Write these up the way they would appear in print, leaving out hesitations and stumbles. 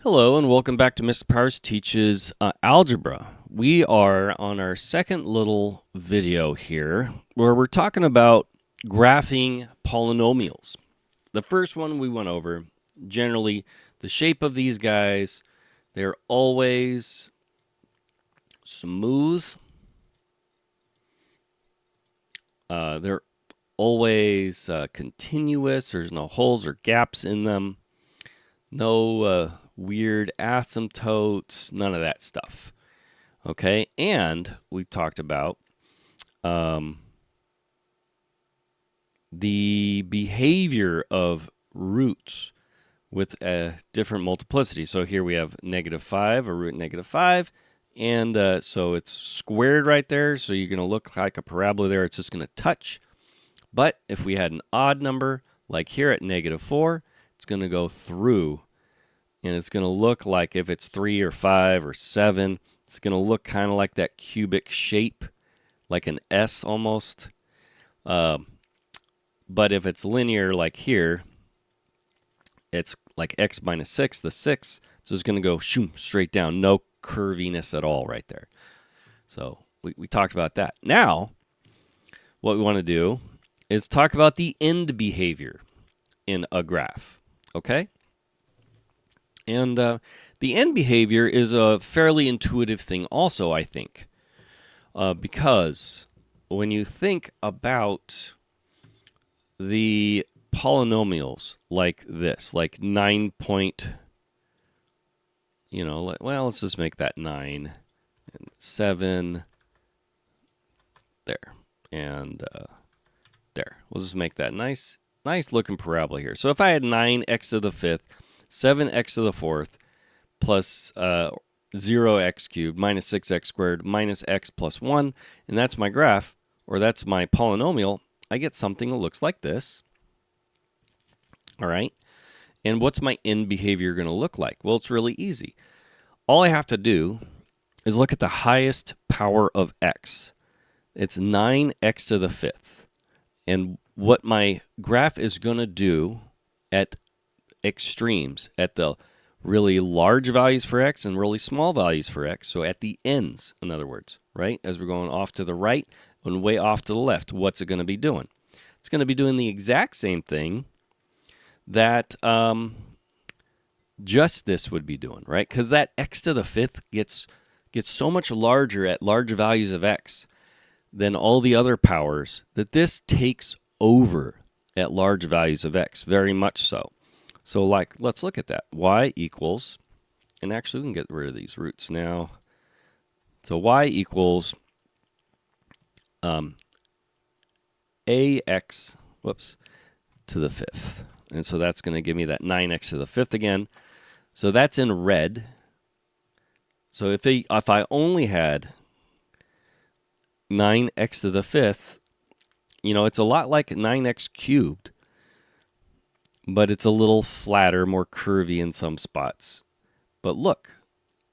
Hello and welcome back to Mr. Powers Teaches Algebra. We are on our second little video here where we're talking about graphing polynomials. The first one we went over, generally the shape of these guys, they're always smooth. They're always continuous. There's no holes or gaps in them. No weird asymptotes, none of that stuff. Okay, and we talked about the behavior of roots with a different multiplicity. So here we have -5, a root -5, and so it's squared right there. So you're going to look like a parabola there. It's just going to touch. But if we had an odd number, like here at -4, it's going to go through. And it's going to look like if it's 3 or 5 or 7, it's going to look kind of like that cubic shape, like an S almost. But if it's linear like here, it's like x minus 6, the 6. So it's going to go straight down. No curviness at all right there. So we talked about that. Now, what we want to do is talk about the end behavior in a graph. Okay? And the end behavior is a fairly intuitive thing also, I think, because when you think about the polynomials like this, like 9 point, well, let's just make that 9 and 7 there, and there. We'll just make that nice looking parabola here. So if I had 9x to the 5th, 7x to the 4th plus 0x cubed minus 6x squared minus x plus 1, and that's my graph, or that's my polynomial, I get something that looks like this. All right. And what's my end behavior going to look like? Well, it's really easy. All I have to do is look at the highest power of x. It's 9x to the 5th. And what my graph is going to do at extremes, at the really large values for x and really small values for x, so at the ends, in other words, right? As we're going off to the right and way off to the left, what's it going to be doing? It's going to be doing the exact same thing that just this would be doing, right? Because that x to the 5th gets so much larger at large values of x than all the other powers that this takes over at large values of x, very much so. So let's look at that. Y equals, and actually we can get rid of these roots now. So y equals ax, to the 5th. And so that's going to give me that 9x to the 5th again. So that's in red. So if I only had 9x to the 5th, it's a lot like 9x cubed, but it's a little flatter, more curvy in some spots. But look,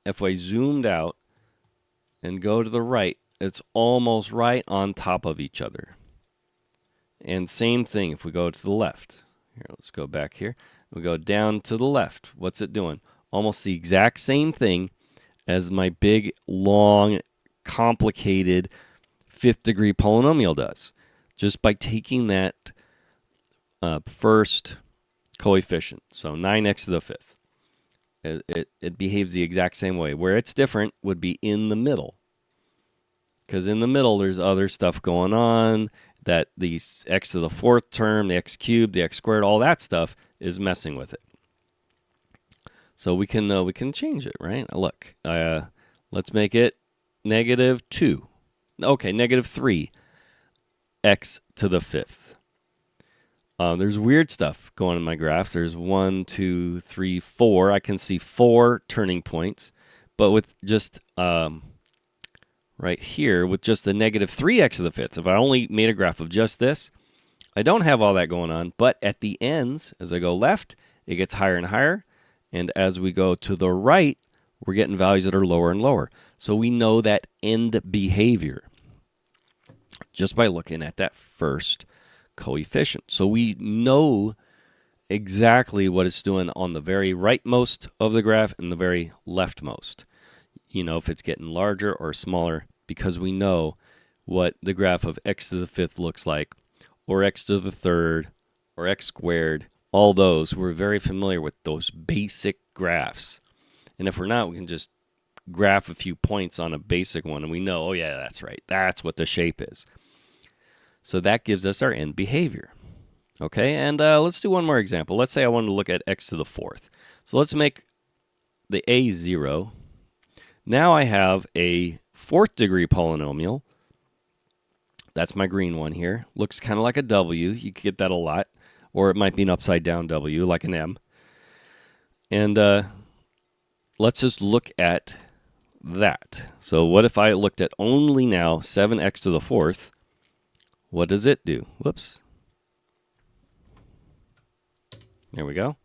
if I zoomed out and go to the right, it's almost right on top of each other. And same thing if we go to the left. Here, let's go back here. We go down to the left. What's it doing? Almost the exact same thing as my big, long, complicated 5th degree polynomial does. Just by taking that first coefficient, so 9x to the 5th. It behaves the exact same way. Where it's different would be in the middle. Because in the middle, there's other stuff going on, that the x to the 4th term, the x cubed, the x squared, all that stuff is messing with it. So we can change it, right? Look, let's make it -2. Okay, -3 x to the 5th. There's weird stuff going in my graph. There's 1, 2, 3, 4. I can see 4 turning points, but with just right here, with just the -3x to the 5th, if I only made a graph of just this, I don't have all that going on. But at the ends, as I go left, it gets higher and higher. And as we go to the right, we're getting values that are lower and lower. So we know that end behavior just by looking at that first coefficient. So we know exactly what it's doing on the very rightmost of the graph and the very leftmost. You know, if it's getting larger or smaller, because we know what the graph of x to the fifth looks like, or x to the third, or x squared. All those, we're very familiar with those basic graphs. And if we're not, we can just graph a few points on a basic one and we know, oh yeah, that's right. That's what the shape is. So that gives us our end behavior. Okay, and let's do one more example. Let's say I wanted to look at x to the fourth. So let's make the a 0. Now I have a fourth degree polynomial. That's my green one here. Looks kind of like a W. You could get that a lot. Or it might be an upside down W, like an M. And let's just look at that. So what if I looked at only now 7x to the fourth? What does it do? Whoops. There we go.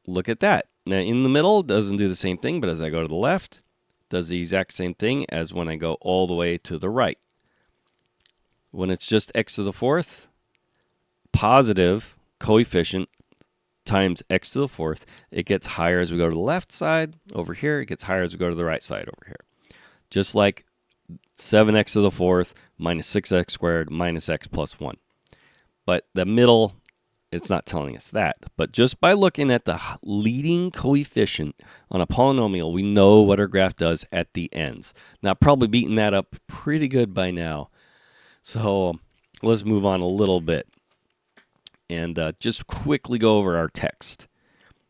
Look at that. Now in the middle, it doesn't do the same thing, but as I go to the left, it does the exact same thing as when I go all the way to the right. When it's just x to the fourth, positive coefficient times x to the fourth, it gets higher as we go to the left side over here. It gets higher as we go to the right side over here. Just like 7x to the fourth minus 6x squared minus x plus 1. But the middle, it's not telling us that. But just by looking at the leading coefficient on a polynomial, we know what our graph does at the ends. Now, probably beaten that up pretty good by now. So let's move on a little bit and just quickly go over our text.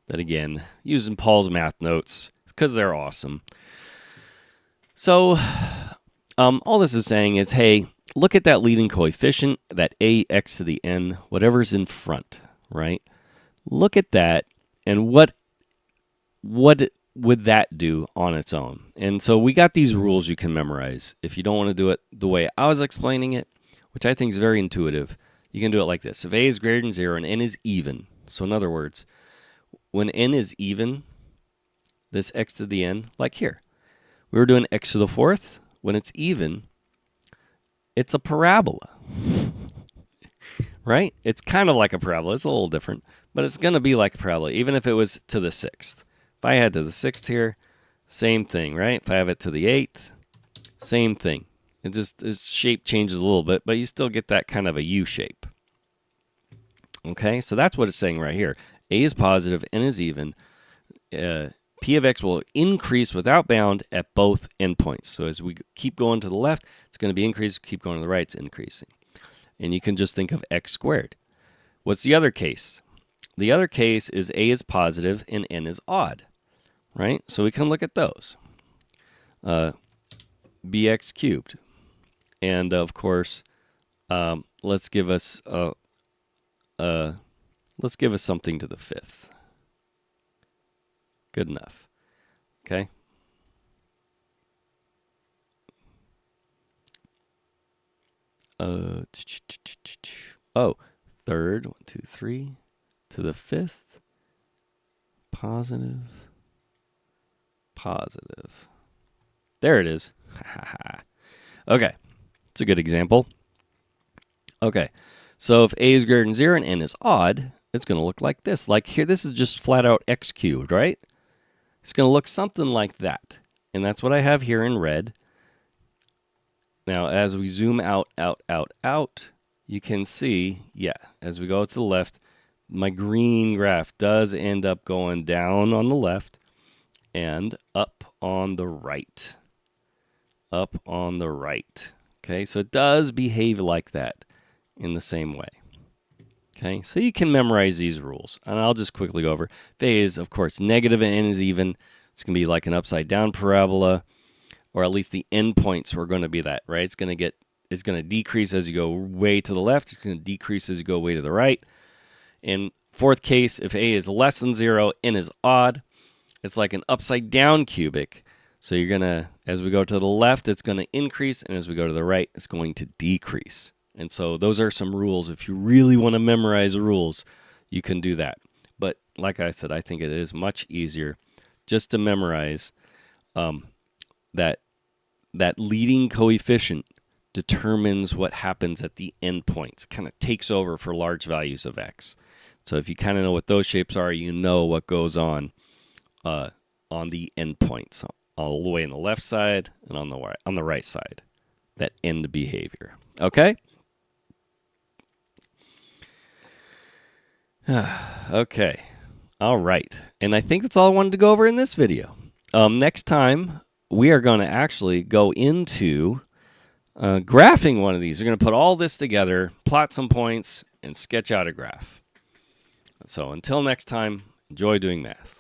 That again, using Paul's math notes because they're awesome. So all this is saying is, hey, look at that leading coefficient, that ax to the n, whatever's in front, right? Look at that, and what would that do on its own? And so we got these rules you can memorize. If you don't want to do it the way I was explaining it, which I think is very intuitive, you can do it like this. If a is greater than 0 and n is even, so in other words, when n is even, this x to the n, like here, we were doing x to the fourth. When it's even, it's a parabola, right? It's kind of like a parabola. It's a little different, but it's going to be like a parabola, even if it was to the sixth. If I had to the sixth here, same thing, right? If I have it to the eighth, same thing. It just, its shape changes a little bit, but you still get that kind of a U shape. Okay, so that's what it's saying right here. A is positive, n is even. P of x will increase without bound at both endpoints. So as we keep going to the left, it's going to be increased. Keep going to the right, it's increasing. And you can just think of x squared. What's the other case? The other case is a is positive and n is odd, right? So we can look at those. Bx cubed. And of course, let's give us something to the fifth. Good enough. Okay. Oh, third, 1, 2, 3, to the fifth, positive. There it is. Okay, it's a good example. Okay, so if a is greater than 0 and n is odd, it's going to look like this. Like here, this is just flat out x cubed, right? It's going to look something like that. And that's what I have here in red. Now, as we zoom out, you can see, yeah, as we go to the left, my green graph does end up going down on the left and up on the right. Up on the right. Okay, so it does behave like that in the same way. Okay, so you can memorize these rules. And I'll just quickly go over. If a is, of course, negative and n is even, it's going to be like an upside down parabola, or at least the endpoints are going to be that, right? It's going to decrease as you go way to the left. It's going to decrease as you go way to the right. In fourth case, if a is less than 0, n is odd, it's like an upside down cubic. So you're going to, as we go to the left, it's going to increase, and as we go to the right, it's going to decrease. And so those are some rules. If you really want to memorize rules, you can do that. But like I said, I think it is much easier just to memorize that leading coefficient determines what happens at the endpoints, kind of takes over for large values of x. So if you kind of know what those shapes are, you know what goes on the endpoints, all the way on the left side and on the right side, that end behavior. Okay? Okay. All right. And I think that's all I wanted to go over in this video. Next time, we are going to actually go into graphing one of these. We're going to put all this together, plot some points, and sketch out a graph. So until next time, enjoy doing math.